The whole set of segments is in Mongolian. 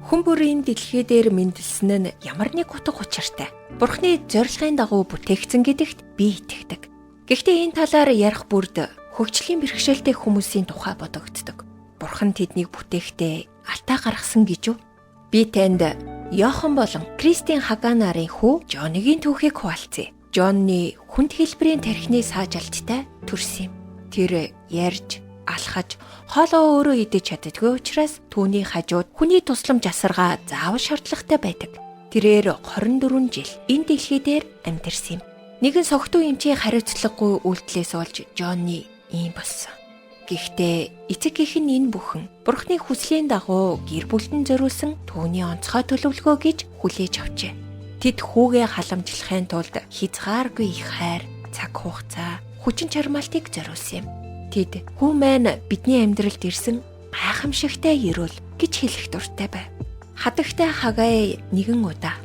Хүн бүрийн дэлхий дээр мэндэлсэн нь ямар нэг утга учиртай. Бурхны зорилгын дагуу бүтээгдсэн гэдэгт би итгэдэг. Гэхдээ энэ талаар ярих бүрд хөгжлийн бэрхшээлтэй хүмүүсийн тухай бодогддог. Бурхан тэднийг бүтээхдээ алтаа гаргасан гэж үү? Би танд Йохан болон Кристийн Хаган нарын хүү Жонныгийн түүхийг хуваалцъя. Жонны хүнд хэлбэрийн тархины саажилттай төрсөн юм. Тэр ярьж, алхаж, хоолоо өөрөө идэж чаддаггүй учраас түүний хажууд хүний тусламж асаргаа заавал шаардлагатай байдаг. Тэрээр 24 жил энэ дэлхий дээр амьдарсан юм. Нэгэн согтуу эмчийн хариуцлагагүй үйлдэлээс болж Жонны ийм болсон. Гэхдээ эцэг эх нь энэ бүхэн Бурхны хүслийн дагуу гэр бүлдэн зориулсан түүний онцгой төлөвлөгөө гэж хүлээж авчээ. Тэд хүүгээ халамжлахын тулд хязгааргүй их хайр, цаг хугацаа, хүчин чармаалтыг зориулсан юм. Тэд хүү маань бидний амьдралд ирсэн гайхамшигтай ерөөл гэж хэлэх дуртай байв. Хадагтай Хагай нэгэн удаа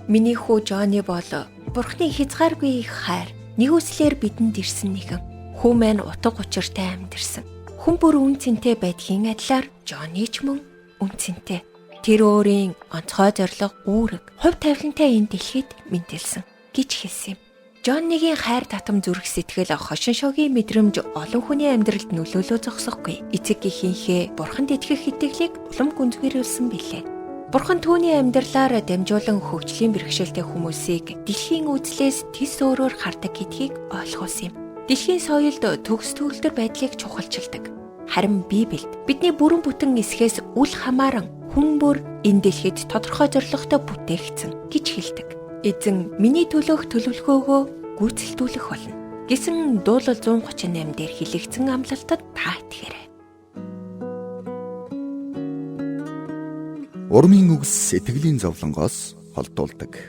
миний хүү Жонни бол Бурхны хязгааргүй их хайр, нэгүслэр бидэнд ирсэн нэгэн. Хүү маань утга учиртай амьдэрсэн. Хүн бүр үн цэнтэй байдгийн адилаар Жонни ч мөн үн цэнтэй. Тэр өөрийн онцгой зорилго, үүрэг, хувь тавилантай энэ дэлхийд мэндэлсэн гэж хэлсэн юм. Жоннигийн хайр татам зүрх сэтгэл хошин шогийн мэдрэмж олон хүний амьдралд нөлөөлөө зогсохгүй. Эцэг эхийнхээ Бурханд итгэх итгэлийг улам гүнзгийрүүлсэн билээ. Бурхан түүний амьдралаар дамжуулан хөгжлийн бэрхшээлтэй хүмүүсийг дэлхийн үзлээс тис өөрөөр хардаг гэдгийг ойлгуулсан юм. Дэлхийн соёлд төгс төгөлдөр байдлыг чухалчилдаг. Харин Библиэд бидний бүрэн бүтэн эсхээс үл хамааран хүн бүр энэ дэлхийд тодорхой зорилготой бүтээгдсэн гэж хэлдэг. Эзэн миний төлөөх төлөвлөгөөгөө гүйцэлдүүлэх болно гэсэн Дуулал 138 дээр хэлэгдсэн амлалтад та итгээрэй. Урмын үгс сэтгэлийн зовлонгоос холдуулдаг.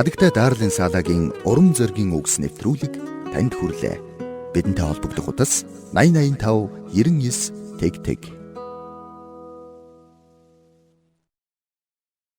Хадагтай Дарлин Салагийн урам зоригийн үгс нэвтрүүлэг танд хүрлээ. Бидэнтэй холбогдох утас 8085 99 тэг тэг